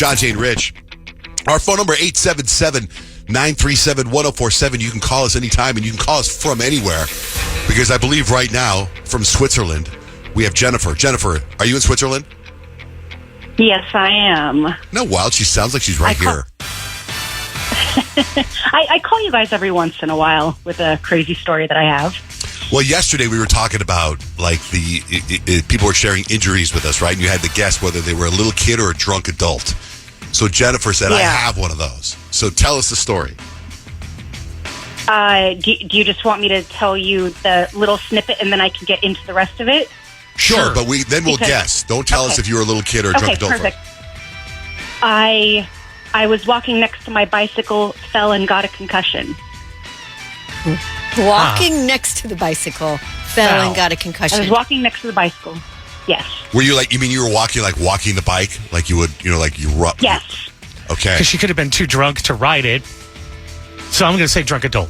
John, Jane, Rich. Our phone number, 877-937-1047. You can call us anytime, and you can call us from anywhere. Because I believe right now, from Switzerland, we have Jennifer. Jennifer, are you in Switzerland? Yes, I am. No, wild. She sounds like she's right here. I call you guys every once in a while with a crazy story that I have. Well, yesterday we were talking about, like, people were sharing injuries with us, right? And you had to guess whether they were a little kid or a drunk adult. So Jennifer said, I have one of those. So tell us the story. Do you just want me to tell you the little snippet and then I can get into the rest of it? Sure, but we'll guess. Don't tell us if you were a little kid or a drunk adult. Perfect. I was walking next to my bicycle, fell and got a concussion. Walking next to the bicycle, fell and got a concussion. I was walking next to the bicycle. Yes. Were you you mean you were walking the bike? Like you would, Yes. Okay. Because she could have been too drunk to ride it. So I'm going to say drunk adult.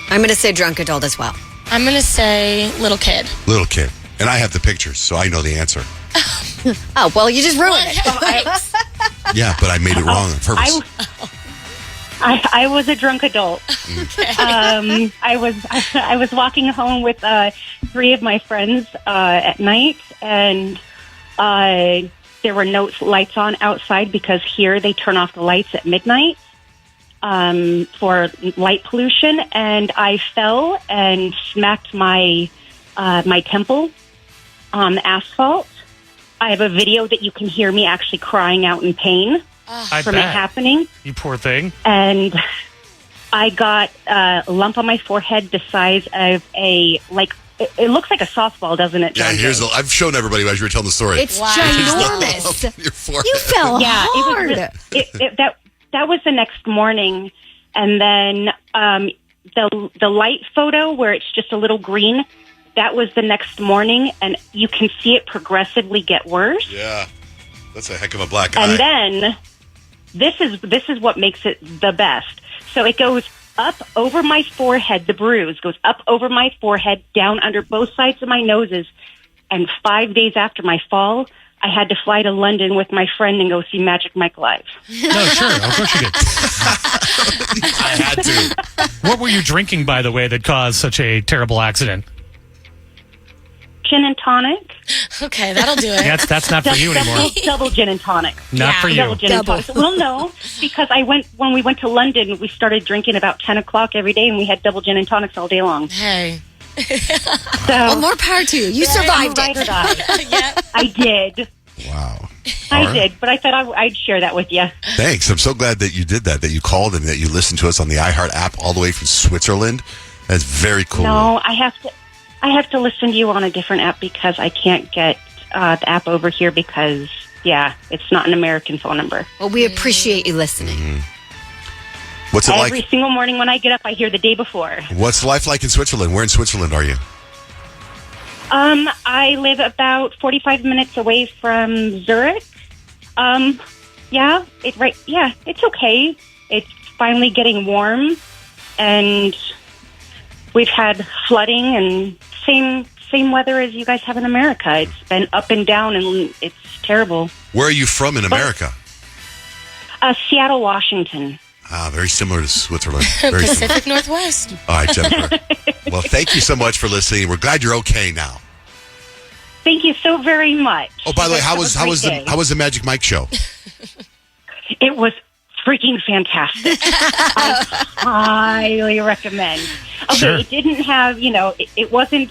I'm going to say drunk adult as well. I'm going to say little kid. Little kid. And I have the pictures, so I know the answer. Oh, well, you just ruined it. Yeah, but I made it wrong on purpose. I was a drunk adult. Okay. I was walking home with three of my friends at night, and there were no lights on outside because here they turn off the lights at midnight for light pollution. And I fell and smacked my temple on the asphalt. I have a video that you can hear me actually crying out in pain from it happening. You poor thing. And I got a lump on my forehead the size of it looks like a softball, doesn't it, John? Yeah, I've shown everybody as you were telling the story. It's ginormous. Your forehead. You fell hard. That was the next morning. And then the light photo where it's just a little green, that was the next morning, and you can see it progressively get worse. Yeah, that's a heck of a black eye. And then this is what makes it the best. So it goes up over my forehead. The bruise goes up over my forehead, down under both sides of my noses. And 5 days after my fall, I had to fly to London with my friend and go see Magic Mike live. No, sure. Of course you did. I had to. What were you drinking, by the way, that caused such a terrible accident? Gin and tonic. Okay, that'll do it. That's not for you anymore. Double gin and tonic. Not for you. Double gin and tonic. Well, no, because when we went to London, we started drinking about 10 o'clock every day, and we had double gin and tonics all day long. Hey. So, well, more power to you. You survived it. Yep. I did. Wow. I did, but I thought I'd share that with you. Thanks. I'm so glad that you did that you called and that you listened to us on the iHeart app all the way from Switzerland. That's very cool. No, I have to listen to you on a different app because I can't get the app over here because, it's not an American phone number. Well, we appreciate you listening. Mm-hmm. What's it like? Every single morning when I get up, I hear the day before. What's life like in Switzerland? Where in Switzerland are you? I live about 45 minutes away from Zurich. It's okay. It's finally getting warm, and we've had flooding and same weather as you guys have in America. It's been up and down, and it's terrible. Where are you from in America? Seattle, Washington. Very similar to Switzerland. Very Pacific Northwest. All right, Jennifer. Well, thank you so much for listening. We're glad you're okay now. Thank you so very much. Oh, by the way, how was the Magic Mike show? It was freaking fantastic. I highly recommend. Okay, Sure. It didn't have, it was a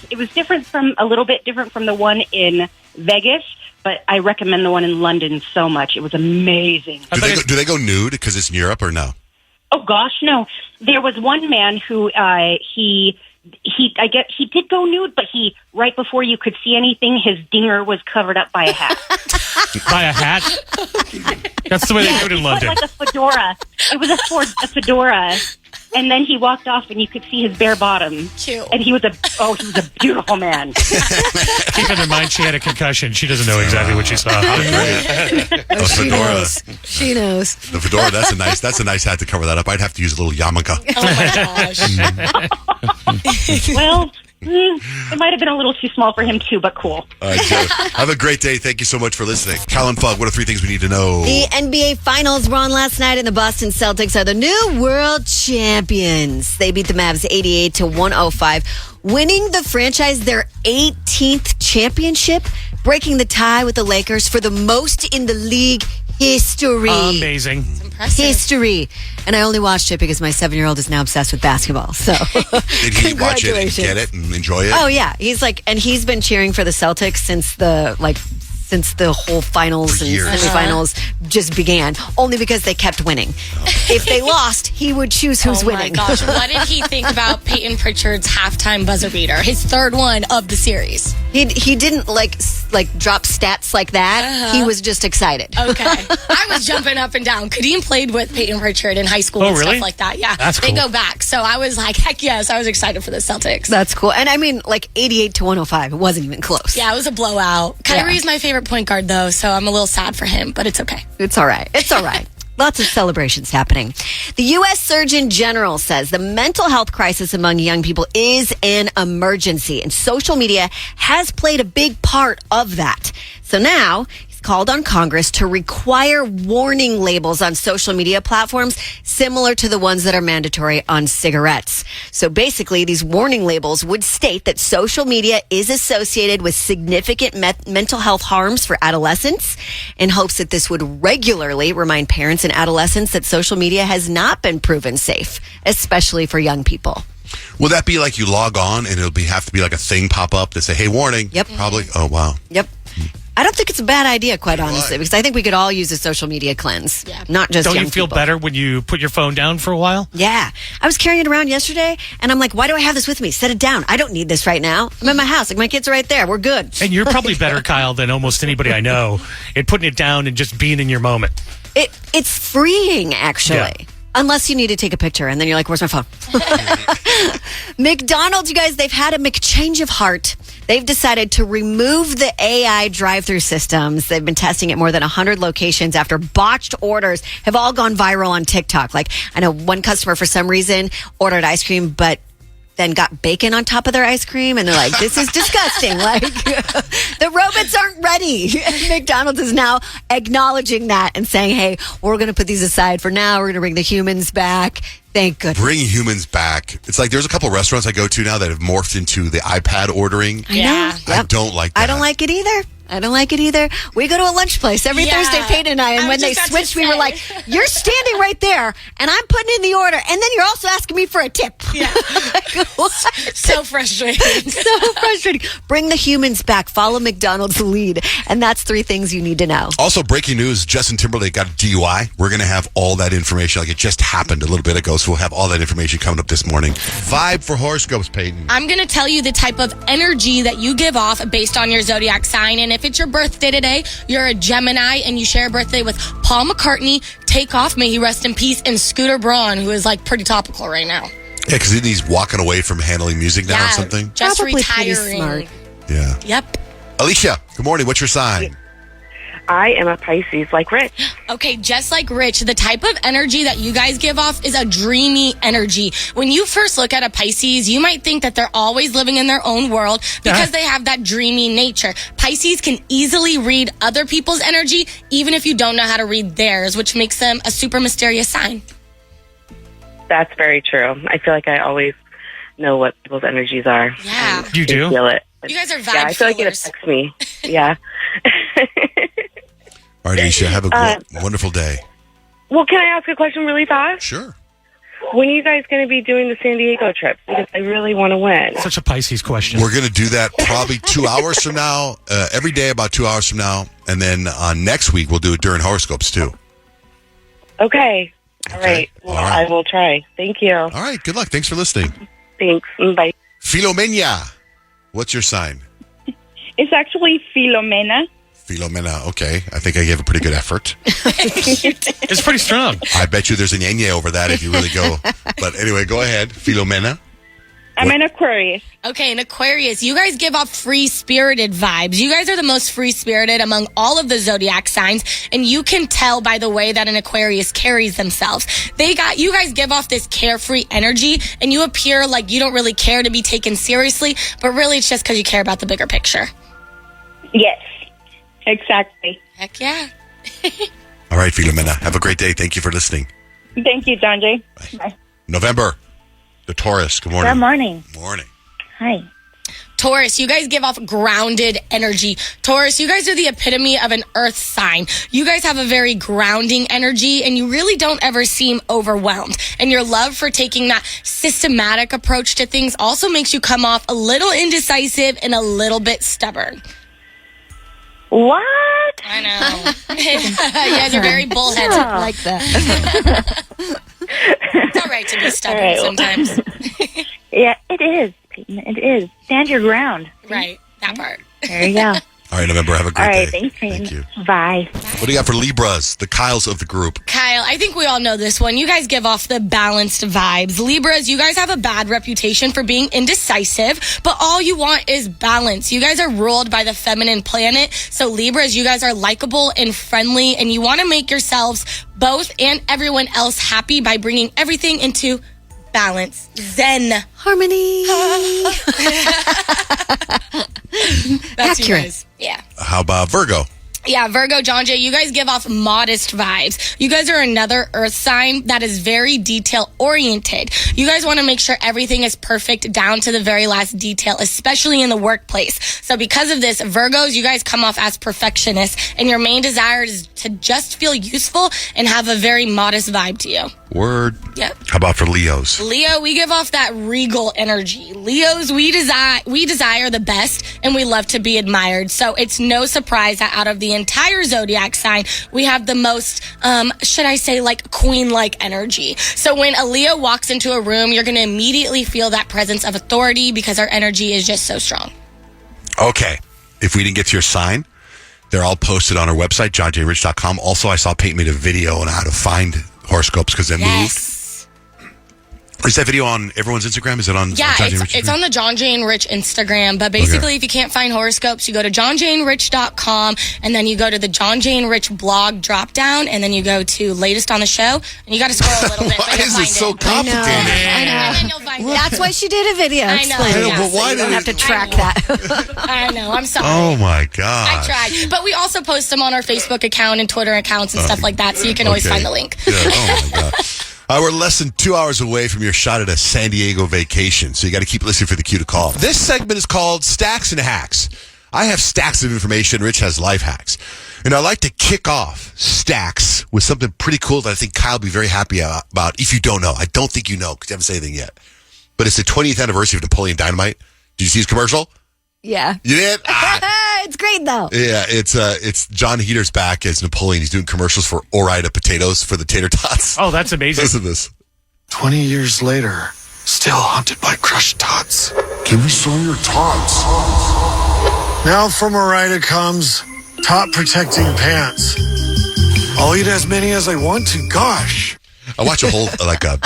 little bit different from the one in Vegas, but I recommend the one in London so much. It was amazing. Do they go nude because it's in Europe or no? Oh gosh, no. There was one man who he did go nude, but right before you could see anything, his dinger was covered up by a hat. By a hat? That's the way they do it in London. Like a fedora. It was a fedora. And then he walked off, and you could see his bare bottom. Cute. And he was a beautiful man. Keeping in mind she had a concussion, she doesn't know exactly what she saw. A fedora. She knows. The fedora. That's a nice hat to cover that up. I'd have to use a little yarmulke. Oh my gosh. Well, It might have been a little too small for him too, but cool. All right, Jeff. Have a great day. Thank you so much for listening. Colin Fugg, what are 3 things we need to know? The NBA Finals were on last night, and the Boston Celtics are the new world champions. They beat the Mavs 88-105, winning the franchise their 18th championship, breaking the tie with the Lakers for the most in the league history. Amazing. Impressive. History. And I only watched it because my 7-year-old is now obsessed with basketball. So, Did he watch it and get it and enjoy it? Oh yeah, and he's been cheering for the Celtics since the whole finals For and years. semifinals just began. Only because they kept winning. If they lost, he would choose who's winning. Oh my gosh, what did he think about Payton Pritchard's halftime buzzer beater? His third one of the series. He didn't like drop stats like that. He was just excited. Okay. I was jumping up and down. Kadeem played with Payton Pritchard in high school Oh, and really? stuff like that. Yeah. That's They cool. go back. So I was like, heck yes, I was excited for the Celtics. That's cool. And I mean, 88-105. It wasn't even close. Yeah, it was a blowout. Kyrie's my favorite point guard, though, so I'm a little sad for him, but it's okay. It's all right. It's all right. Lots of celebrations happening. The U.S. Surgeon General says the mental health crisis among young people is an emergency, and social media has played a big part of that. So now he's called on Congress to require warning labels on social media platforms similar to the ones that are mandatory on cigarettes. So basically, these warning labels would state that social media is associated with significant mental health harms for adolescents, in hopes that this would regularly remind parents and adolescents that social media has not been proven safe, especially for young people. Will that be like you log on and it'll have to be like a thing pop up that say, hey, warning? Yep. Probably. Oh, wow. Yep. I don't think it's a bad idea, quite honestly, Right. because I think we could all use a social media cleanse. Yeah. Not just Don't young you feel people. better when you put your phone down for a while? Yeah. I was carrying it around yesterday, and I'm like, why do I have this with me? Set it down. I don't need this right now. I'm in my house. Like, my kids are right there. We're good. And you're probably better, Kyle, than almost anybody I know at putting it down and just being in your moment. It's freeing, actually. Yeah. Unless you need to take a picture, and then you're like, where's my phone? McDonald's, you guys, they've had a McChange of heart. They've decided to remove the AI drive-through systems. They've been testing at more than 100 locations after botched orders have all gone viral on TikTok. Like, I know one customer, for some reason, ordered ice cream, but then got bacon on top of their ice cream, and they're like, this is disgusting. Like, the robots aren't ready. And McDonald's is now acknowledging that and saying, hey, we're going to put these aside for now. We're going to bring the humans back. Thank goodness. Bring humans back. It's like there's a couple restaurants I go to now that have morphed into the iPad ordering. I know. Yeah. I don't like that. I don't like it either. I don't like it either. We go to a lunch place every Yeah. Thursday, Payton and I, and I when was they just about to switched, we were say. like, you're standing right there, and I'm putting in the order, and then you're also asking me for a tip. Yeah. Like, what? So frustrating. So frustrating. Bring the humans back. Follow McDonald's lead. And that's 3 things you need to know. Also, breaking news, Justin Timberlake got a DUI. We're going to have all that information. Like, it just happened a little bit ago, so we'll have all that information coming up this morning. Vibe for horoscopes, Payton. I'm going to tell you the type of energy that you give off based on your zodiac sign. And if it's your birthday today, you're a Gemini and you share a birthday with Paul McCartney, Take Off, may he rest in peace, and Scooter Braun, who is like pretty topical right now. Yeah, because he's walking away from handling music now or something. Just Probably pretty retiring. smart. Yeah. Yep. Alicia, good morning. What's your sign? I am a Pisces, like Rich. Okay, just like Rich, the type of energy that you guys give off is a dreamy energy. When you first look at a Pisces, you might think that they're always living in their own world because they have that dreamy nature. Pisces can easily read other people's energy, even if you don't know how to read theirs, which makes them a super mysterious sign. That's very true. I feel like I always know what people's energies are. Yeah. And You I do? feel it. You guys are vibe Yeah, I feel like it fillers. affects me. Yeah. All right, Alicia, have a wonderful day. Well, can I ask a question really fast? Sure. When are you guys going to be doing the San Diego trip? Because I really want to win. Such a Pisces question. We're going to do that probably 2 hours from now, every day about 2 hours from now. And then next week, we'll do it during horoscopes, too. Okay. All Okay. right. Well, All right. I will try. Thank you. All right, good luck. Thanks for listening. Thanks. Bye. Filomena, what's your sign? It's actually Filomena. Filomena, okay. I think I gave a pretty good effort. It's pretty strong. I bet you there's an enye over that if you really go. But anyway, go ahead. Filomena. I'm an Aquarius. Okay, an Aquarius. You guys give off free-spirited vibes. You guys are the most free-spirited among all of the Zodiac signs, and you can tell by the way that an Aquarius carries themselves. You guys give off this carefree energy, and you appear like you don't really care to be taken seriously, but really it's just because you care about the bigger picture. Yes, exactly. Heck yeah. All right, Filomena. Have a great day. Thank you for listening. Thank you, John Jay. Bye. November, the Taurus. Good morning. Good morning. Morning. Hi. Taurus, you guys give off grounded energy. Taurus, you guys are the epitome of an earth sign. You guys have a very grounding energy, and you really don't ever seem overwhelmed. And your love for taking that systematic approach to things also makes you come off a little indecisive and a little bit stubborn. What? I know. You guys are very bullheaded. I like that. It's all right to be stubborn sometimes. Yeah, it is, Payton. It is. Stand your ground. Right, that part. There you go. All right, November. Have a great All right, day. thanks, Payton. Thank you. Bye. What do you got for Libras, the Kyles of the group? Kyle, I think we all know this one. You guys give off the balanced vibes. Libras, you guys have a bad reputation for being indecisive, but all you want is balance. You guys are ruled by the feminine planet. So Libras, you guys are likable and friendly, and you want to make yourselves both and everyone else happy by bringing everything into balance. Zen. Harmony. That's you Accurate. guys. Yeah. How about Virgo? Yeah, Virgo, John Jay, you guys give off modest vibes. You guys are another earth sign that is very detail oriented. You guys want to make sure everything is perfect down to the very last detail, especially in the workplace. So because of this, Virgos, you guys come off as perfectionists, and your main desire is to just feel useful and have a very modest vibe to you. Word. Yep. How about for Leos? Leo, we give off that regal energy. Leos, we desire the best, and we love to be admired. So it's no surprise that out of the entire zodiac sign, we have the most, should I say, like queen-like energy. So when a Leo walks into a room, you're going to immediately feel that presence of authority because our energy is just so strong. Okay. If we didn't get to your sign, they're all posted on our website, johnjrich.com. Also, I saw Payton made a video on how to find horoscopes because they moved. Is that video on everyone's Instagram? Is it on Yeah, John J. Rich? it's on the John Jane Rich Instagram. But basically, if you can't find horoscopes, you go to johnjanerich.com, and then you go to the John Jane Rich blog drop down, and then you go to latest on the show, and you got to scroll a little bit. Why is this so complicated? I know. And then you'll find it. That's why she did a video. I know. explaining I know, it. but why You don't did have to it- track that. I know. I'm sorry. Oh, my God. I tried. But we also post them on our Facebook account and Twitter accounts and stuff like that, so you can always find the link. Yeah. Oh, my God. We're less than 2 hours away from your shot at a San Diego vacation, so you got to keep listening for the cue to call. This segment is called Stacks and Hacks. I have stacks of information. Rich has life hacks. And I'd like to kick off Stacks with something pretty cool that I think Kyle will be very happy about. If you don't know, I don't think you know because you haven't said anything yet. But it's the 20th anniversary of Napoleon Dynamite. Did you see his commercial? Yeah. You did? It's great, though. Yeah, it's John Heater's back as Napoleon. He's doing commercials for Ore-Ida potatoes for the tater tots. Oh, that's amazing. Listen to this. 20 years later, still haunted by crushed tots. Give me some of your tots. Now from Ore-Ida comes tot protecting pants. I'll eat as many as I want to. Gosh. I watch a whole, like a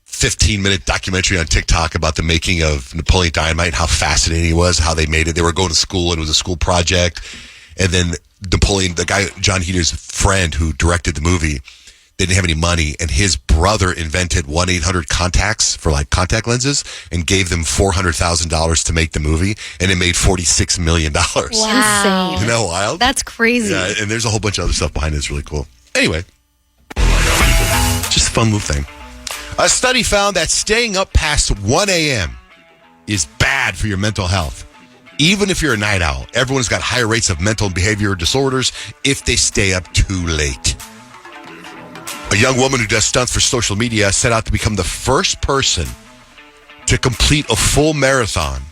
15-minute documentary on TikTok about the making of Napoleon Dynamite, how fascinating he was, how they made it. They were going to school, and it was a school project. And then Napoleon, the guy, John Heater's friend who directed the movie, they didn't have any money, and his brother invented 1-800 contacts for like contact lenses and gave them $400,000 to make the movie, and it made $46 million. Wow. Isn't that wild? That's crazy. Yeah, and there's a whole bunch of other stuff behind it. It's really cool. Anyway, just a fun little thing. A study found that staying up past 1 a.m. is bad for your mental health. Even if you're a night owl, everyone's got higher rates of mental and behavioral disorders if they stay up too late. A young woman who does stunts for social media set out to become the first person to complete a full marathon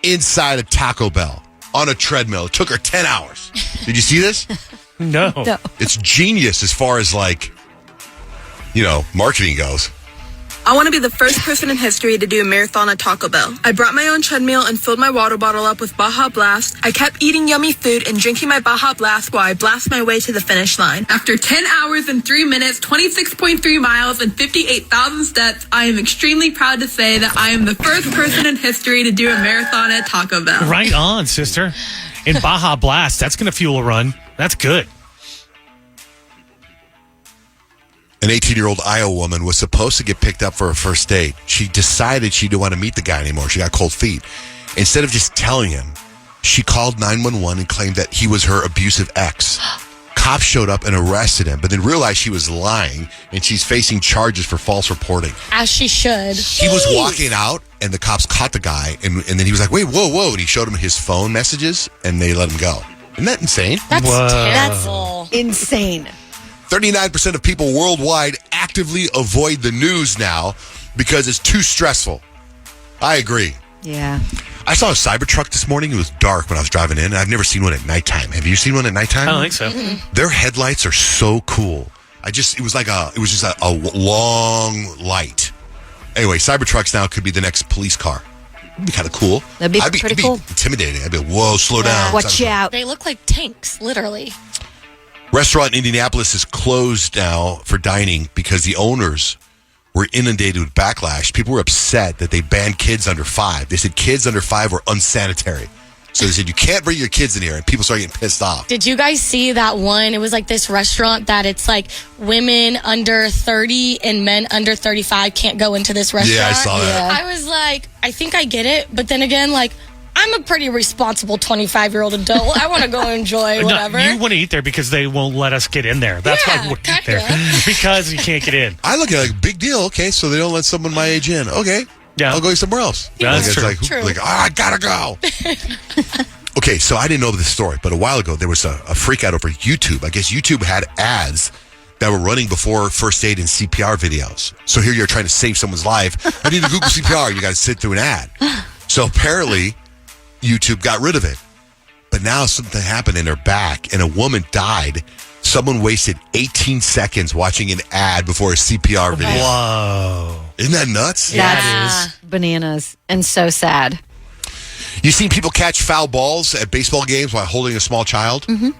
inside a Taco Bell on a treadmill. It took her 10 hours. Did you see this? No. It's genius as far as like, marketing goes. I want to be the first person in history to do a marathon at Taco Bell. I brought my own treadmill and filled my water bottle up with Baja Blast. I kept eating yummy food and drinking my Baja Blast while I blast my way to the finish line. After 10 hours and 3 minutes, 26.3 miles, and 58,000 steps, I am extremely proud to say that I am the first person in history to do a marathon at Taco Bell. Right on, sister. In Baja Blast, that's going to fuel a run. That's good. An 18-year-old Iowa woman was supposed to get picked up for a first date. She decided she didn't want to meet the guy anymore. She got cold feet. Instead of just telling him, she called 911 and claimed that he was her abusive ex. Cops showed up and arrested him, but then realized she was lying, and she's facing charges for false reporting. As she should. He was walking out, and the cops caught the guy, and then he was like, wait, whoa, and he showed him his phone messages, and they let him go. Isn't that insane? That's That's terrible. insane. 39% of people worldwide actively avoid the news now because it's too stressful. I agree. Yeah. I saw a Cybertruck this morning. It was dark when I was driving in, and I've never seen one at nighttime. Have you seen one at nighttime? I don't think so. Their headlights are so cool. It was just a long light. Anyway, Cybertrucks now could be the next police car. It'd be kind of cool. That'd be pretty cool. Intimidating. I'd be like, whoa, slow down. Watch out. They look like tanks, literally. Restaurant in Indianapolis is closed now for dining because the owners were inundated with backlash. People were upset that they banned kids under 5. They said kids under 5 were unsanitary. So they said, you can't bring your kids in here, and people started getting pissed off. Did you guys see that one? It was like this restaurant that it's like women under 30 and men under 35 can't go into this restaurant. Yeah, I saw that. I was like, I think I get it. But then again, like, I'm a pretty responsible 25-year-old adult. I want to go enjoy whatever. No, you want to eat there because they won't let us get in there. That's why we want to eat there. Because you can't get in. I look at it like, big deal. Okay, so they don't let someone my age in. Okay, yeah. I'll go eat somewhere else. Yeah, that's true. Like, I gotta go. Okay, so I didn't know this story, but a while ago there was a freak out over YouTube. I guess YouTube had ads that were running before first aid and CPR videos. So here you're trying to save someone's life. I need to Google CPR. You got to sit through an ad. So apparently YouTube got rid of it. But now something happened and they're back, and a woman died. Someone wasted 18 seconds watching an ad before a CPR video. Whoa. Isn't that nuts? Yeah, That's it is. bananas and so sad. You seen people catch foul balls at baseball games while holding a small child? Mm-hmm.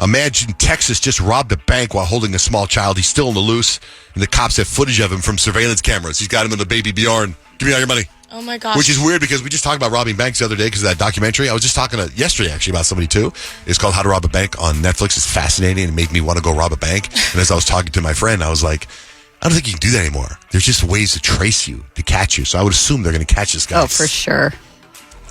Imagine Texas just robbed a bank while holding a small child. He's still on the loose, and the cops have footage of him from surveillance cameras. He's got him in the baby Bjorn. Give me all your money. Oh, my gosh. Which is weird because we just talked about robbing banks the other day because of that documentary. I was just talking yesterday, actually, about somebody, too. It's called How to Rob a Bank on Netflix. It's fascinating, and it made me want to go rob a bank. And as I was talking to my friend, I was like, I don't think you can do that anymore. There's just ways to trace you, to catch you. So I would assume they're going to catch this guy. Oh, for sure.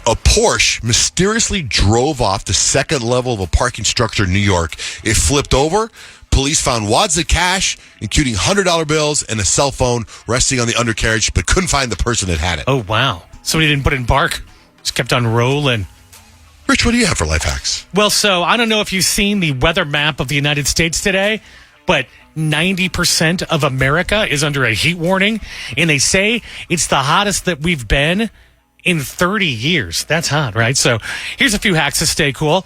A Porsche mysteriously drove off the second level of a parking structure in New York. It flipped over. Police found wads of cash, including $100 bills and a cell phone resting on the undercarriage, but couldn't find the person that had it. Oh, wow. Somebody didn't put it in park. Just kept on rolling. Rich, what do you have for life hacks? Well, so I don't know if you've seen the weather map of the United States today, but 90% of America is under a heat warning, and they say it's the hottest that we've been in 30 years. That's hot, right? So here's a few hacks to stay cool.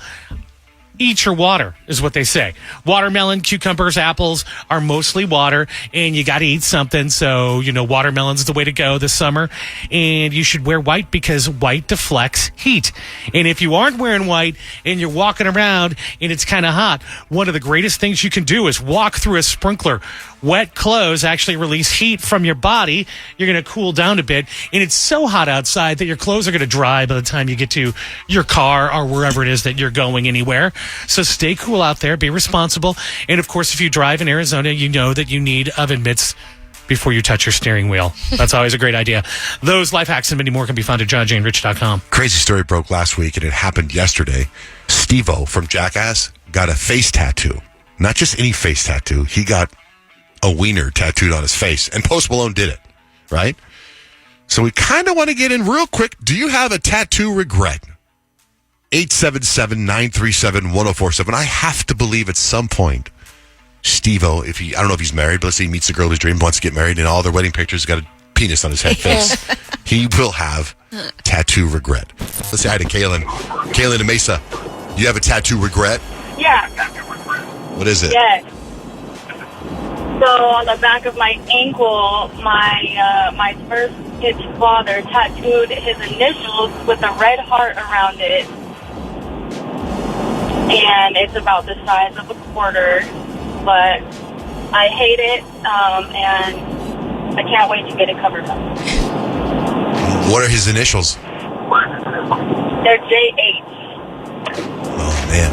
Eat your water is what they say. Watermelon, cucumbers, apples are mostly water, and you got to eat something. So, watermelon's the way to go this summer. And you should wear white because white deflects heat. And if you aren't wearing white and you're walking around and it's kind of hot, one of the greatest things you can do is walk through a sprinkler. Wet clothes actually release heat from your body. You're going to cool down a bit. And it's so hot outside that your clothes are going to dry by the time you get to your car or wherever it is that you're going anywhere. So stay cool out there. Be responsible. And, of course, if you drive in Arizona, you know that you need oven mitts before you touch your steering wheel. That's always a great idea. Those life hacks and many more can be found at JohnJaneRich.com. Crazy story broke last week, and it happened yesterday. Steve-O from Jackass got a face tattoo. Not just any face tattoo. He got a wiener tattooed on his face, and Post Malone did it, right? So we kind of want to get in real quick. Do you have a tattoo regret? 877-937-1047. I have to believe at some point, Steve-O, I don't know if he's married, but let's say he meets the girl of his dream, wants to get married, and all their wedding pictures got a penis on his head face. He will have tattoo regret. Let's say hi to Kaylin. Kaylin and Mesa, you have a tattoo regret? Yeah. What is it? Yes. So on the back of my ankle, my first kid's father tattooed his initials with a red heart around it. And it's about the size of a quarter. But I hate it, and I can't wait to get it covered up. What are his initials? They're JH. Oh, man.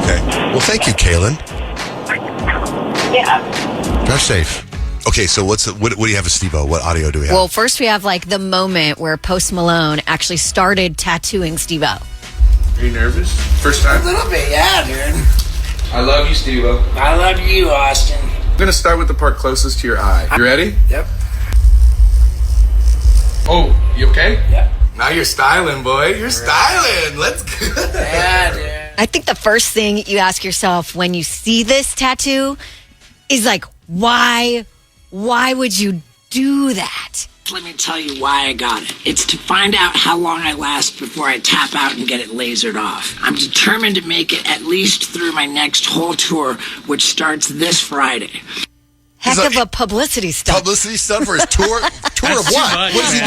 Okay. Well, thank you, Kaylin. Yeah. Drive safe. Okay, so what do you have with Steve-O? What audio do we have? Well, first we have like the moment where Post Malone actually started tattooing Steve-O. Are you nervous? First time? A little bit, yeah, dude. I love you, Steve-O. I love you, Austin. I'm going to start with the part closest to your eye. You ready? Yep. Oh, you okay? Yep. Now you're styling, boy. You're styling. Let's go. Yeah, dude. I think the first thing you ask yourself when you see this tattoo is like, why would you do that? Let me tell you why I got it. It's to find out how long I last before I tap out and get it lasered off. I'm determined to make it at least through my next whole tour, which starts this Friday. Heck of a publicity stunt. Publicity stunt for his tour? Tour of what? much, What does he do?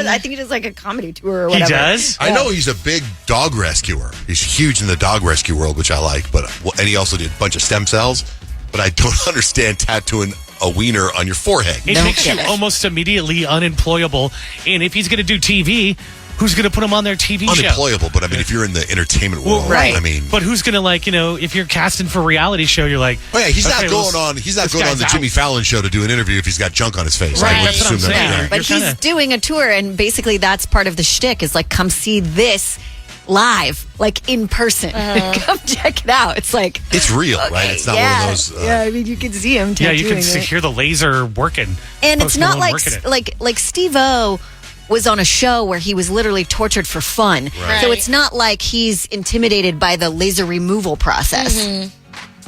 I think he does like a comedy tour or He whatever. does? I know he's a big dog rescuer. He's huge in the dog rescue world, which I like. And he also did a bunch of stem cells. But I don't understand tattooing a wiener on your forehead. It makes you almost immediately unemployable. And if he's going to do TV, who's going to put him on their TV show? Unemployable, but I mean, if you're in the entertainment world, right. I mean. But who's going to, like, if you're casting for a reality show, you're like, Oh yeah, he's okay, not going on the Jimmy Fallon show to do an interview if he's got junk on his face. Right, I would that's what I'm assume saying. that. But You're he's kinda- doing a tour, and basically that's part of the shtick is like, come see this live, like in person. Come check it out. It's like It's real, right? It's not one of those. yeah, I mean, you can see him yeah, tattooing you can it. hear the laser working. And it's Post not Malone like working it. like Steve-O was on a show where he was literally tortured for fun. Right. So it's not like he's intimidated by the laser removal process.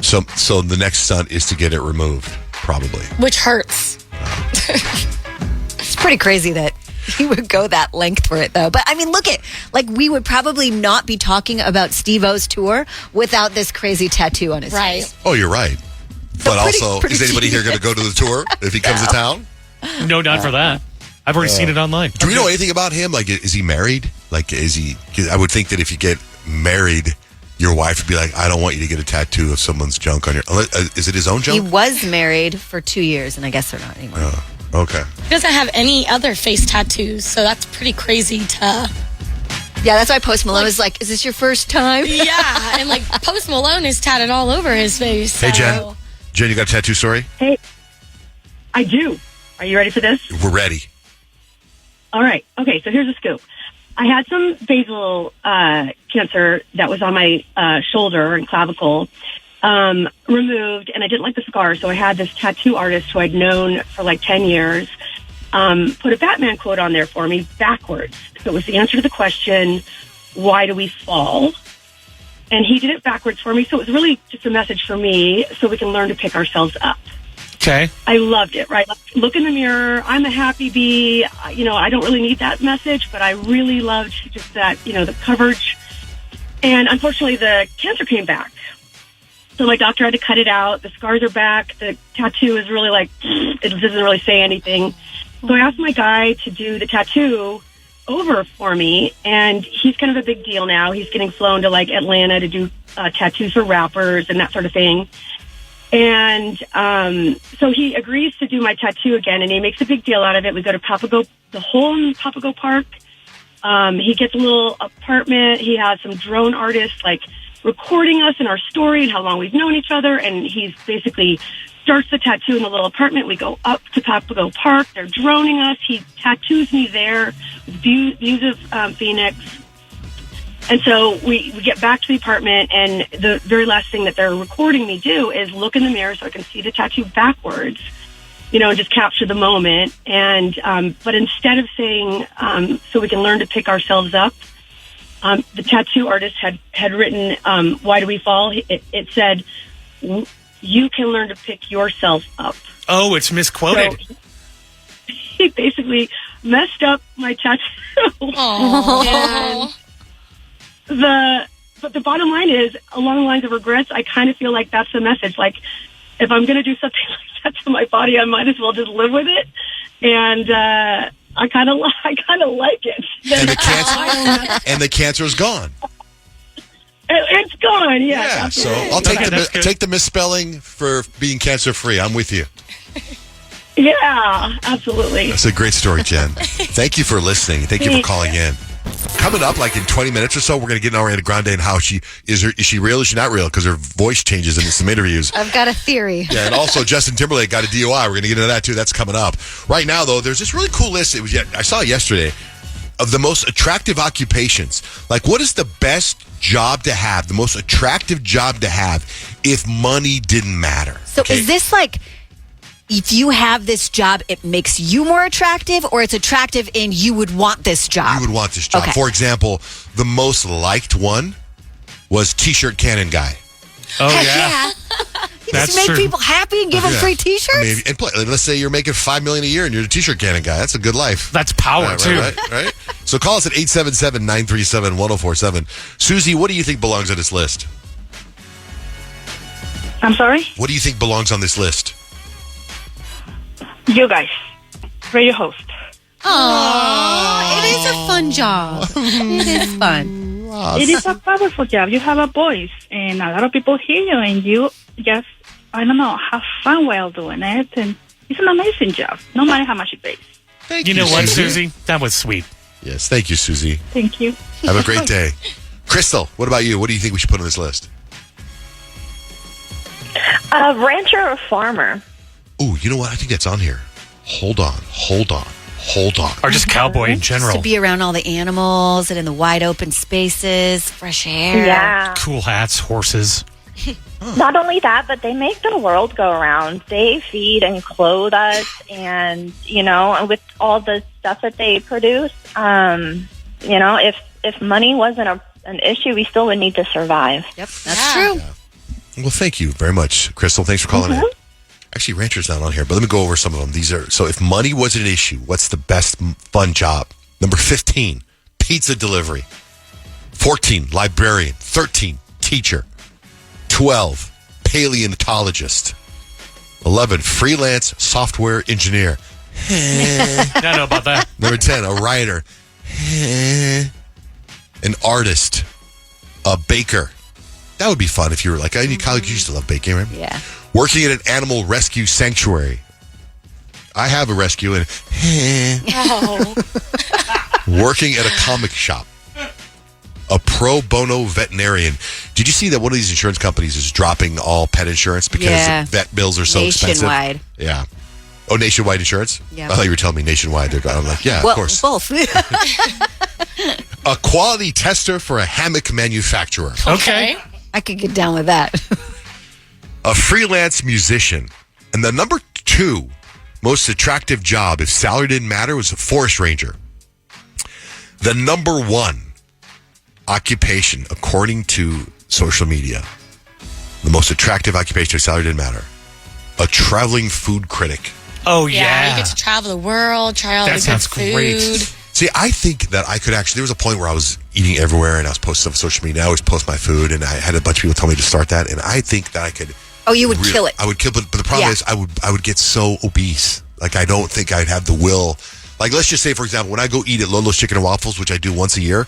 So the next stunt is to get it removed, probably. Which hurts. It's pretty crazy that he would go that length for it, though. But I mean, look at, like, we would probably not be talking about Steve-O's tour without this crazy tattoo on his Right. face. Oh, you're right. But also, pretty is anybody here going to go to the tour if he comes to town? No, not for that. I've already seen it online. Do we know anything about him? Like, is he married? Like, is he? 'Cause I would think that if you get married, your wife would be like, I don't want you to get a tattoo of someone's junk on your. Is it his own He junk? was married for 2 years, and I guess they're not anymore. Okay. He doesn't have any other face tattoos, so that's pretty crazy to... Yeah, that's why Post Malone is like, is this your first time? Yeah, and like Post Malone is tatted all over his face. Hey, Jen. so- Jen, you got a tattoo story? Hey, I do. Are you ready for this? We're ready. All right. Okay, so here's a scoop. I had some basal cancer that was on my shoulder and clavicle removed, and I didn't like the scar, so I had this tattoo artist who I'd known for like 10 years put a Batman quote on there for me backwards. So it was the answer to the question, why do we fall? And he did it backwards for me, so it was really just a message for me so we can learn to pick ourselves up. Okay. I loved it, right? Like, look in the mirror. I'm a happy bee. You know, I don't really need that message, but I really loved just that, you know, the coverage. And unfortunately, the cancer came back. So my doctor had to cut it out. The scars are back. The tattoo is really like, it doesn't really say anything. So I asked my guy to do the tattoo over for me, and he's kind of a big deal now. He's getting flown to like Atlanta to do tattoos for rappers and that sort of thing. And so he agrees to do my tattoo again, and he makes a big deal out of it. We go to the whole Papago Park. He gets a little apartment. He has some drone artists like recording us and our story and how long we've known each other. And he's basically starts the tattoo in the little apartment. We go up to Papago Park. They're droning us. He tattoos me there, views of Phoenix. And so we get back to the apartment, and the very last thing that they're recording me do is look in the mirror so I can see the tattoo backwards, you know, and just capture the moment. And but instead of saying, so we can learn to pick ourselves up, the tattoo artist had written, why do we fall? It said, you can learn to pick yourself up. Oh, it's misquoted. So he basically messed up my tattoo. Aww. But the bottom line is, along the lines of regrets, I kind of feel like that's the message. Like, if I'm going to do something like that to my body, I might as well just live with it. And I kind of like it. And the cancer is gone. It's gone, yeah. So I'll take the misspelling for being cancer free. I'm with you. Yeah, absolutely. That's a great story, Jen. Thank you for listening. Thank you for calling in. Coming up, like in 20 minutes or so, we're going to get in Ariana Grande and how she is she real? Is she not real? Because her voice changes in some interviews. I've got a theory. Yeah, and also Justin Timberlake got a DUI. We're going to get into that too. That's coming up. Right now, though, there's this really cool list. I saw it yesterday of the most attractive occupations. Like, what is the best job to have? The most attractive job to have if money didn't matter? So is this like, if you have this job, it makes you more attractive, or it's attractive and you would want this job? You would want this job. Okay. For example, the most liked one was T-shirt cannon guy. Oh, Heck yeah. You just make people happy and give them free T-shirts? I mean, let's say you're making $5 million a year and you're a T-shirt cannon guy. That's a good life. That's power, too. Right? So call us at 877-937-1047. Susie, what do you think belongs on this list? I'm sorry? What do you think belongs on this list? You guys. Radio host. Aww, it is a fun job. It is fun. It is a powerful job. You have a voice, and a lot of people hear you, and you just, I don't know, have fun while doing it, and it's an amazing job, no matter how much it pays. Thank you. You know what, Susie? That was sweet. Yes, thank you, Susie. Thank you. Have a great day. Crystal, what about you? What do you think we should put on this list? A rancher or farmer. Ooh, you know what? I think that's on here. Hold on. Or just cowboy in general. Just to be around all the animals and in the wide open spaces, fresh air. Yeah. Cool hats, horses. Not only that, but they make the world go around. They feed and clothe us, and with all the stuff that they produce, if money wasn't an issue, we still would need to survive. Yep, that's true. Yeah. Well, thank you very much, Crystal. Thanks for calling in. Actually, rancher's not on here, but let me go over some of them. So if money wasn't an issue, what's the best fun job? Number 15, pizza delivery. 14, librarian. 13, teacher. 12, paleontologist. 11, freelance software engineer. I don't know about that. Number 10, a writer. An artist. A baker. That would be fun if you were like, in college, you used to love baking, right? Yeah. Working at an animal rescue sanctuary. I have a rescue and working at a comic shop. A pro bono veterinarian. Did you see that one of these insurance companies is dropping all pet insurance because vet bills are so expensive? Nationwide. Yeah. Oh, nationwide insurance? Yeah. I thought you were telling me nationwide. I'm like, yeah, of course. Both. A quality tester for a hammock manufacturer. Okay. I could get down with that. A freelance musician. And the number 2 most attractive job, if salary didn't matter, was a forest ranger. The number 1 occupation, according to social media, the most attractive occupation, if salary didn't matter, a traveling food critic. Oh, yeah. You get to travel the world, try all the good food. Great. See, I think that I could actually, there was a point where I was eating everywhere and I was posting stuff on social media. I always post my food, and I had a bunch of people tell me to start that, and I think that I could. Oh, you would kill it. I would kill it, but the problem is I would get so obese. Like, I don't think I'd have the will. Like, let's just say, for example, when I go eat at Lolo's Chicken and Waffles, which I do once a year,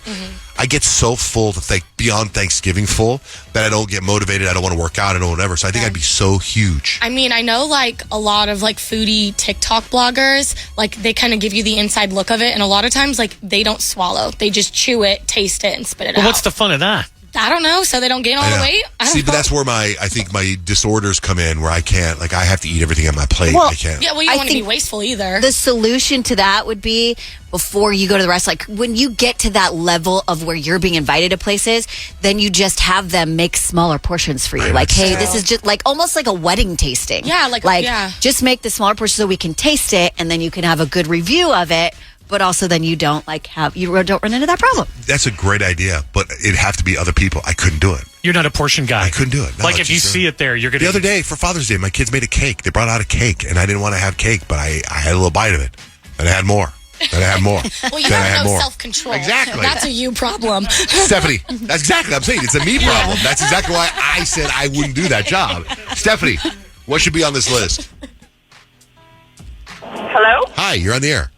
I get so full, beyond Thanksgiving full, that I don't get motivated. I don't want to work out. I don't whatever. So I think I'd be so huge. I mean, I know a lot of foodie TikTok bloggers, they kind of give you the inside look of it. And a lot of times they don't swallow. They just chew it, taste it, and spit it out. Well, what's the fun of that? I don't know. So they don't gain all the weight? See, but that's where I think my disorders come in, where I can't, I have to eat everything on my plate. I can't. Yeah, well, you don't want to be wasteful either. The solution to that would be, before you go to the restaurant, when you get to that level of where you're being invited to places, then you just have them make smaller portions for you. Hey, this is just almost like a wedding tasting. Yeah, just make the smaller portions so we can taste it, and then you can have a good review of it. But also, then you don't don't run into that problem. That's a great idea, but it'd have to be other people. I couldn't do it. You're not a portion guy. I couldn't do it. No, if you see it there, you're going to. The other day for Father's Day, my kids made a cake. They brought out a cake, and I didn't want to have cake, but I had a little bite of it, and I had more. And I had more. Well, you have no self-control. Exactly. That's a you problem. Stephanie, that's exactly what I'm saying. It's a me problem. That's exactly why I said I wouldn't do that job. Stephanie, what should be on this list? Hello? Hi, you're on the air.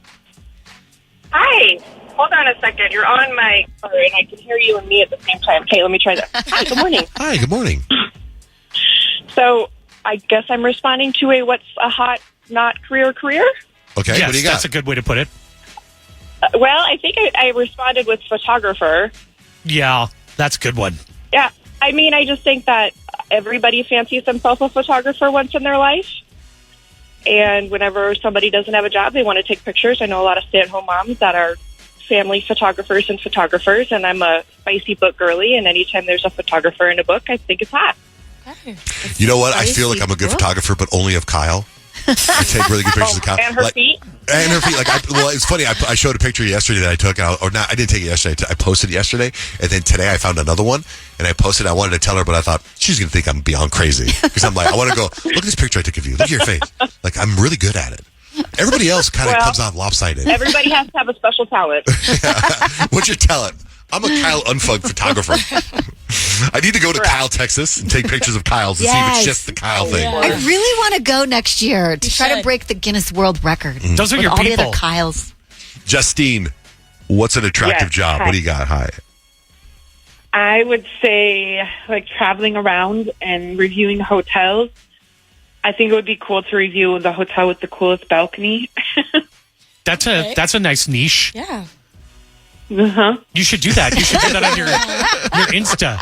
Hi. Hold on a second. You're on my car, and I can hear you and me at the same time. Okay, let me try that. Hi, good morning. Hi, good morning. So, I guess I'm responding to a what's a hot, not career? Okay, Yes, what do you got? that's a good way to put it. Well, I think I responded with photographer. Yeah, that's a good one. Yeah, I mean, I just think that everybody fancies themselves a photographer once in their life. And whenever somebody doesn't have a job, they want to take pictures. I know a lot of stay-at-home moms that are family photographers, and I'm a spicy book girly, and anytime there's a photographer in a book, I think it's hot. You know what? I feel like I'm a good photographer, but only of Kyle. I take really good pictures of Kyle. And her feet? And her feet. It's funny. I showed a picture yesterday that I took, I didn't take it yesterday. I posted it yesterday, and then today I found another one, and I posted. I wanted to tell her, but I thought she's going to think I'm beyond crazy because I'm like, I want to go look at this picture I took of you. Look at your face. Like I'm really good at it. Everybody else kind of comes off lopsided. Everybody has to have a special talent. What's your talent? I'm a Kyle Unfug photographer. I need to go to Kyle, Texas, and take pictures of Kyle's and see if it's just the Kyle thing. I really want to go next year to try to break the Guinness World Record. Those are with your all people. the other Kyles. Justine, what's an attractive Yes, job? hi. What do you got? Hi. I would say like traveling around and reviewing hotels. I think it would be cool to review the hotel with the coolest balcony. That's a nice niche. Yeah. Uh-huh. You should do that. You should do that on your Insta.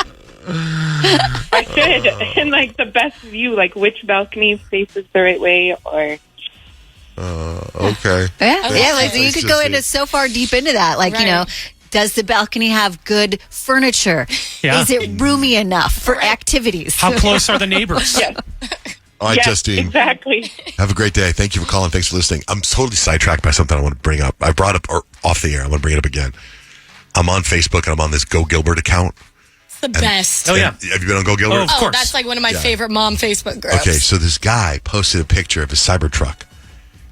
I should. And like the best view, like which balcony faces the right way or... Okay. Yeah, like, you could go into so far deep into that. Like, you know, does the balcony have good furniture? Yeah. Is it roomy enough for activities? How close are the neighbors? All right, Justine. Exactly. Have a great day. Thank you for calling. Thanks for listening. I'm totally sidetracked by something I want to bring up. I brought up off the air. I want to bring it up again. I'm on Facebook and I'm on this Go Gilbert account. It's the best. Oh, yeah. Have you been on Go Gilbert? Oh, of course. That's like one of my favorite mom Facebook groups. Okay, so this guy posted a picture of his Cybertruck.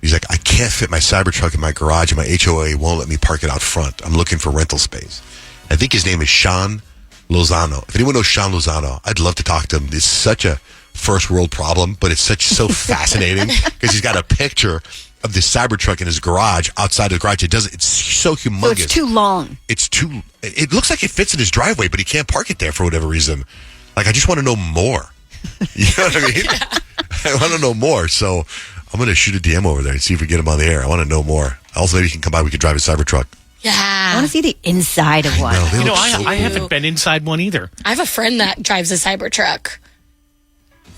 He's like, I can't fit my Cybertruck in my garage and my HOA won't let me park it out front. I'm looking for rental space. I think his name is Sean Lozano. If anyone knows Sean Lozano, I'd love to talk to him. It's such a first world problem, but it's so fascinating because he's got a picture of this Cybertruck in his garage, outside the garage. It's so humongous. So it's too long. It looks like it fits in his driveway, but he can't park it there for whatever reason. Like, I just want to know more. You know what I mean? I want to know more. So I'm going to shoot a DM over there and see if we get him on the air. I want to know more. Also, maybe he can come by. We could drive his Cybertruck. Yeah. I want to see the inside of one. I haven't been inside one either. I have a friend that drives a Cybertruck.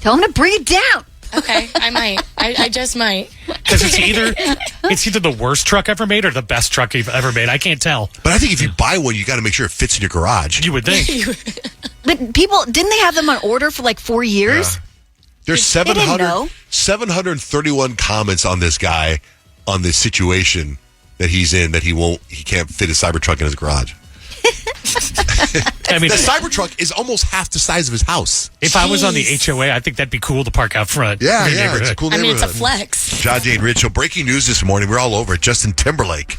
Tell him to bring it down. Okay, I might. I just might. Because it's either the worst truck ever made or the best truck you've ever made. I can't tell. But I think if you buy one, you got to make sure it fits in your garage. You would think. But didn't they have them on order for like 4 years? Yeah. There's They didn't know. 731 comments on this guy, on this situation that he's in, that he can't fit his Cybertruck in his garage. I mean, the Cybertruck is almost half the size of his house. If I was on the HOA, I think that'd be cool to park out front. Yeah, in your neighborhood. it's a cool neighborhood. I mean, it's a flex. John Jane Rich. So breaking news this morning. We're all over it. Justin Timberlake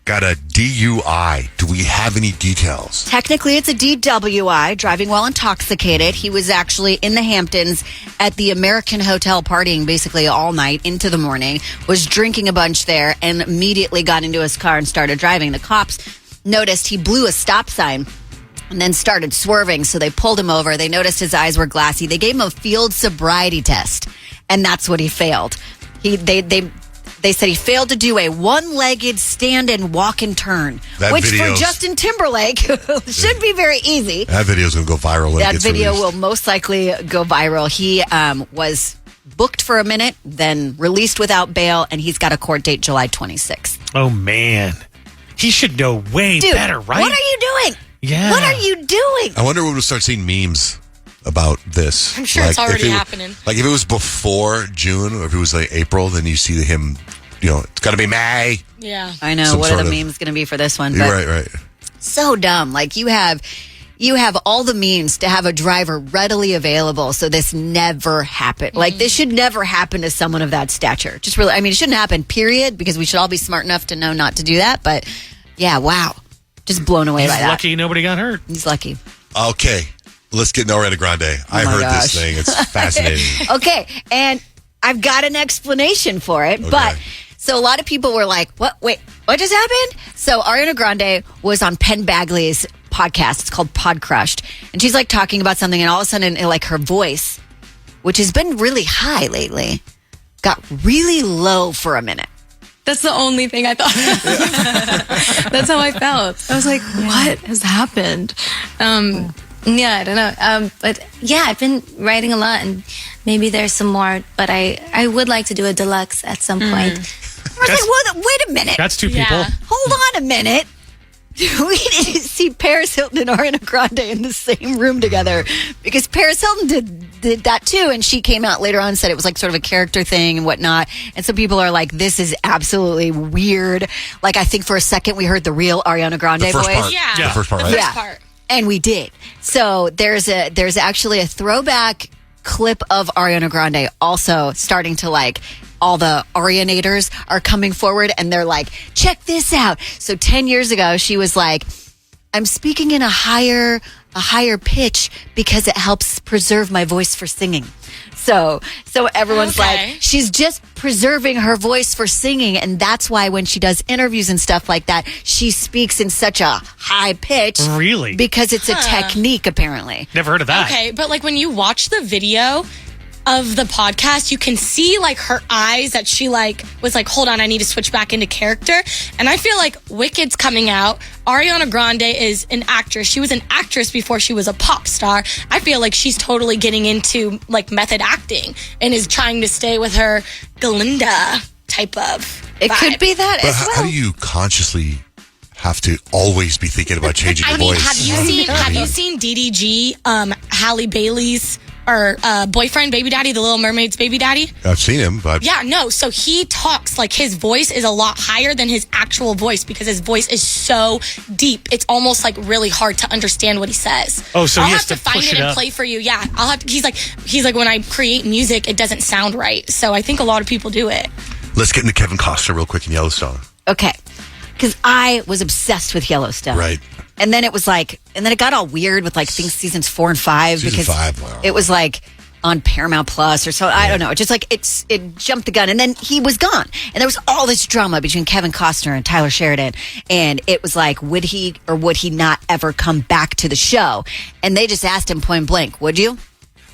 got a DUI. Do we have any details? Technically, it's a DWI, driving while intoxicated. He was actually in the Hamptons at the American Hotel partying basically all night into the morning, was drinking a bunch there, and immediately got into his car and started driving. The cops noticed he blew a stop sign and then started swerving, so they pulled him over. They noticed his eyes were glassy. They gave him a field sobriety test, and that's what he failed. They said he failed to do a one-legged stand and walk and turn, which for Justin Timberlake should be very easy. That video's going to go viral when it That gets video released. will most likely go viral. He was booked for a minute, then released without bail, and he's got a court date July 26th. Oh, man. He should know way Dude, better, right? what are you doing? Yeah. What are you doing? I wonder when we'll start seeing memes about this. I'm sure it's already happening. Like if it was before June or if it was like April, then you see him, it's got to be May. Yeah. I know. What are the memes going to be for this one? You're right. So dumb. Like you have all the means to have a driver readily available, so this never happened. Like this should never happen to someone of that stature. Just really, it shouldn't happen, period, because we should all be smart enough to know not to do that. But yeah, wow. Just blown away by that. He's lucky nobody got hurt. He's lucky. Okay. Let's get Ariana Grande. I heard this thing. It's fascinating. Okay. And I've got an explanation for it, but So a lot of people were like, what? Wait, what just happened? So Ariana Grande was on Penn Badgley's podcast. It's called Pod Crushed. And she's like talking about something, and all of a sudden, like her voice, which has been really high lately, got really low for a minute. That's the only thing I thought. That's how I felt. I was like, what has happened? Yeah, I don't know. But yeah, I've been writing a lot, and maybe there's some more, but I would like to do a deluxe at some point. I was like, well, wait a minute. That's two people. Hold on a minute. We didn't see Paris Hilton and Ariana Grande in the same room together, because Paris Hilton did that too, and she came out later on and said it was like sort of a character thing and whatnot. And some people are like, this is absolutely weird. Like, I think for a second we heard the real Ariana Grande voice. The first part, right? First part. And we did. So there's actually a throwback clip of Ariana Grande also starting to like, all the Arianators are coming forward and they're like, check this out. So 10 years ago, she was like, I'm speaking in a higher pitch because it helps preserve my voice for singing. So everyone's like, she's just preserving her voice for singing. And that's why when she does interviews and stuff like that, she speaks in such a high pitch. Really? Because it's a technique, apparently. Never heard of that. Okay, but like when you watch the video of the podcast, you can see like her eyes that she like was like, hold on, I need to switch back into character. And I feel like Wicked's coming out. Ariana Grande is an actress. She was an actress before she was a pop star. I feel like she's totally getting into like method acting and is trying to stay with her Galinda type of It vibe. could be that But as well. how do you consciously have to always be thinking about changing your voice? Have you seen DDG, Halle Bailey's or boyfriend, baby daddy, the Little Mermaid's baby daddy? I've seen him, but Yeah, no. So he talks like his voice is a lot higher than his actual voice because his voice is so deep. It's almost like really hard to understand what he says. Oh, so I'll he have has to to find push it it and up. play for you. Yeah, I'll have to. He's like when I create music, it doesn't sound right. So I think a lot of people do it. let's get into Kevin Costner real quick in Yellowstone. Okay. Because I was obsessed with Yellowstone. Right. And then it was like, and then it got all weird with like things seasons 4 and 5 Season because 5, wow. it was like on Paramount Plus or so. I don't know. It just like it jumped the gun, and then he was gone, and there was all this drama between Kevin Costner and Tyler Sheridan, and it was like, would he or would he not ever come back to the show? And they just asked him point blank, would you?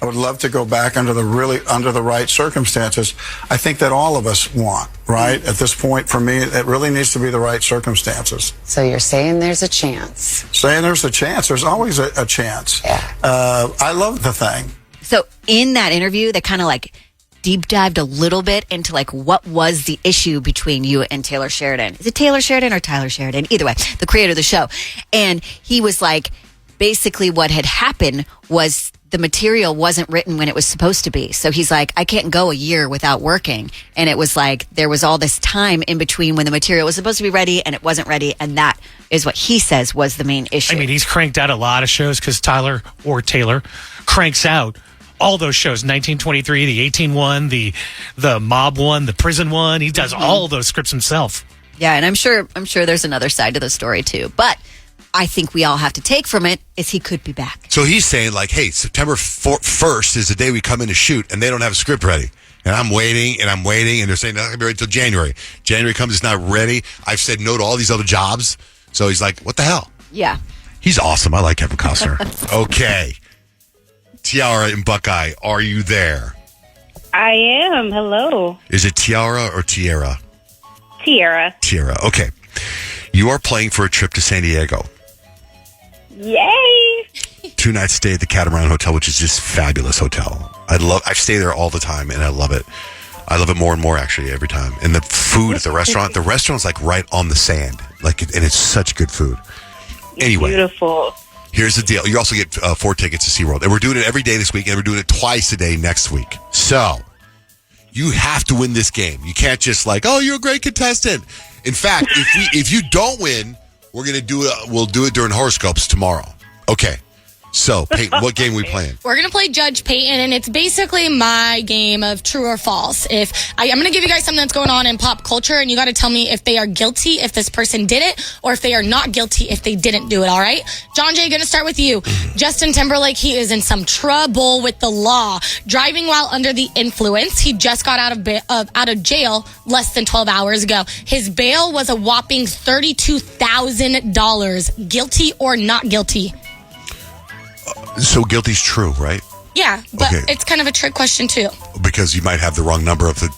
I would love to go back under the right circumstances. I think that all of us want, right? At this point, for me, it really needs to be the right circumstances. So you're saying there's a chance? Saying there's a chance. There's always a chance. Yeah. I love the thing. So in that interview, they kind of like deep dived a little bit into like what was the issue between you and Taylor Sheridan. Is it Taylor Sheridan or Tyler Sheridan? Either way, the creator of the show. And he was like, basically what had happened was the material wasn't written when it was supposed to be. So he's like, I can't go a year without working. And it was like, there was all this time in between when the material was supposed to be ready and it wasn't ready. And that is what he says was the main issue. I mean, he's cranked out a lot of shows because Tyler or Taylor cranks out all those shows, 1923, the 18 one, the mob one, the prison one. He does all those scripts himself. Yeah, and I'm sure there's another side to the story too. But I think we all have to take from it is he could be back. So he's saying like, hey, September 1st is the day we come in to shoot, and they don't have a script ready. And I'm waiting, and they're saying not going to be ready until January. January comes, it's not ready. I've said no to all these other jobs. So he's like, what the hell? Yeah. He's awesome. I like Kevin Costner. Okay. Tiara and Buckeye, are you there? I am. Hello. Is it Tiara or Tierra? Tiara. Tierra. Okay. You are playing for a trip to San Diego. Yay! 2 nights stay at the Catamaran Hotel, which is just fabulous hotel. I stay there all the time, and I love it. I love it more and more, actually, every time. And the food at the restaurant's like right on the sand, and it's such good food. Anyway, Beautiful. here's the deal. You also get 4 tickets to SeaWorld, and we're doing it every day this week, and we're doing it twice a day next week. So you have to win this game. You can't just like, oh, you're a great contestant. In fact, if you don't win, we'll do it during horoscopes tomorrow. Okay. So, Payton, what game are we playing? We're going to play Judge Payton, and it's basically my game of true or false. I'm going to give you guys something that's going on in pop culture, and you got to tell me if they are guilty, if this person did it, or if they are not guilty, if they didn't do it, all right? John Jay, going to start with you. Justin Timberlake, he is in some trouble with the law. Driving while under the influence. He just got out of jail less than 12 hours ago. His bail was a whopping $32,000. Guilty or not guilty? So guilty's true, right? Yeah, but Okay. it's kind of a trick question, too. Because you might have the wrong number of the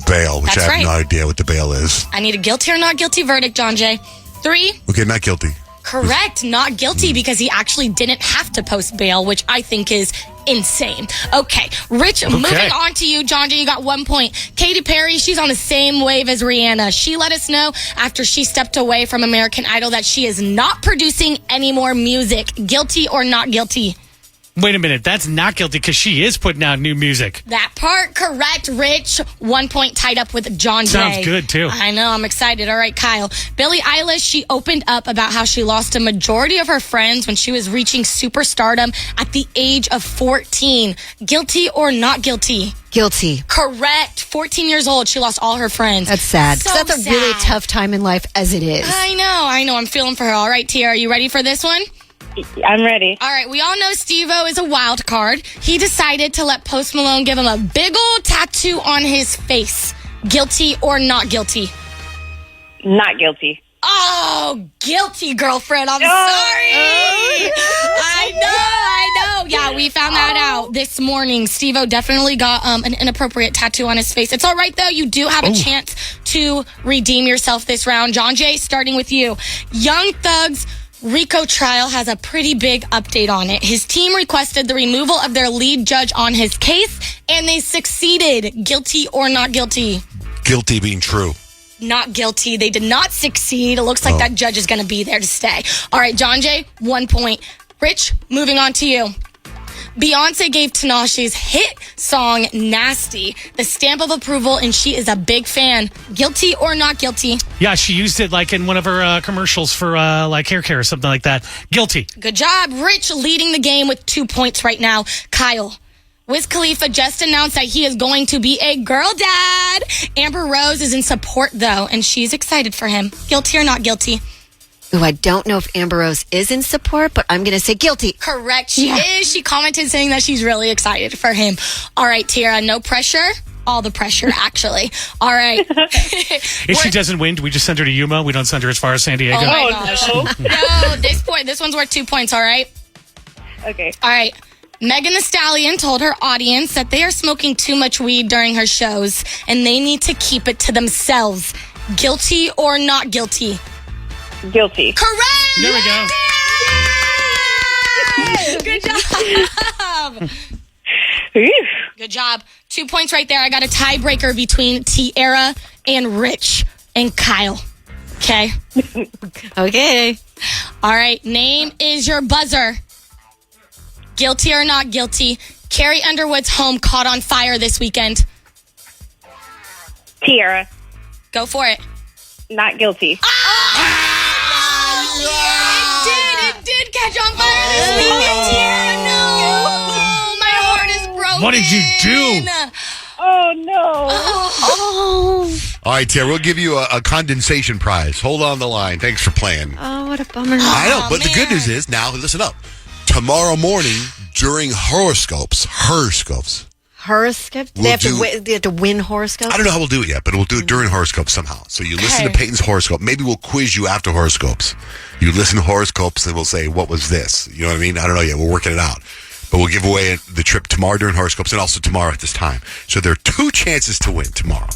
bail, which That's I have no right. idea what the bail is. I need a guilty or not guilty verdict, John Jay. 3, Okay, not guilty. correct, not guilty because he actually didn't have to post bail, which I think is insane. Okay, Rich, moving on to you, John Jay, you got 1 point. Katy Perry, she's on the same wave as Rihanna. She let us know after she stepped away from American Idol that she is not producing any more music. Guilty or not guilty? Wait a minute. That's not guilty because she is putting out new music. That part correct, Rich. 1 point tied up with John Jay. Sounds good, too. I know, I'm excited. All right, Kyle. Billie Eilish, she opened up about how she lost a majority of her friends when she was reaching superstardom at the age of 14. Guilty or not guilty? Guilty. Correct. 14 years old, she lost all her friends. That's sad. So 'Cause that's a really sad. tough time in life as it is. I know. I'm feeling for her. All right, Tia, are you ready for this one? I'm ready. All right, we all know Steve-O is a wild card. He decided to let Post Malone give him a big old tattoo on his face. Guilty or not guilty? Not guilty. Oh, guilty, girlfriend. I'm sorry. I know. Yeah, we found that out this morning. Steve-O definitely got an inappropriate tattoo on his face. It's all right, though. You do have a chance to redeem yourself this round. John Jay, starting with you. Young Thug's RICO trial has a pretty big update on it. His team requested the removal of their lead judge on his case, and they succeeded. Guilty or not guilty? Guilty being true. Not guilty. They did not succeed. It looks like that judge is going to be there to stay. All right, John Jay, 1 point. Rich, moving on to you. Beyonce gave Tinashe's hit song Nasty the stamp of approval, and she is a big fan. Guilty or not guilty? Yeah, she used it like in one of her commercials for like hair care or something like that. Guilty. Good job. Rich leading the game with 2 points right now. Kyle. Wiz Khalifa just announced that he is going to be a girl dad. Amber Rose is in support, though, and she's excited for him. Guilty or not guilty? Ooh, I don't know if Amber Rose is in support, but I'm going to say guilty. Correct. She is. She commented saying that she's really excited for him. All right, Tiara, no pressure. All the pressure, actually. All right. If she doesn't win, do we just send her to Yuma? We don't send her as far as San Diego? Oh, my gosh. No, this one's worth 2 points, all right? Okay. All right. Megan Thee Stallion told her audience that they are smoking too much weed during her shows, and they need to keep it to themselves. Guilty or not guilty? Guilty. Correct! There we go. Good job. Good job. 2 points right there. I got a tiebreaker between Tiara and Rich and Kyle. Okay? Okay. All right. Name is your buzzer. Guilty or not guilty? Carrie Underwood's home caught on fire this weekend. Tiara. Go for it. Not guilty. It did catch on fire this weekend, Tiara. No. My heart is broken. What did you do? Oh, no. Oh. All right, Tara, we'll give you a condensation prize. Hold on the line. Thanks for playing. Oh, what a bummer. I know, but the good news is, now, listen up. Tomorrow morning, during horoscopes, Horoscope? They have to win horoscope? I don't know how we'll do it yet, but we'll do it during horoscopes somehow. So you listen to Payton's horoscope. Maybe we'll quiz you after horoscopes. You listen to horoscopes and we'll say, what was this? You know what I mean? I don't know yet. We're working it out. But we'll give away the trip tomorrow during horoscopes and also tomorrow at this time. So there are 2 chances to win tomorrow.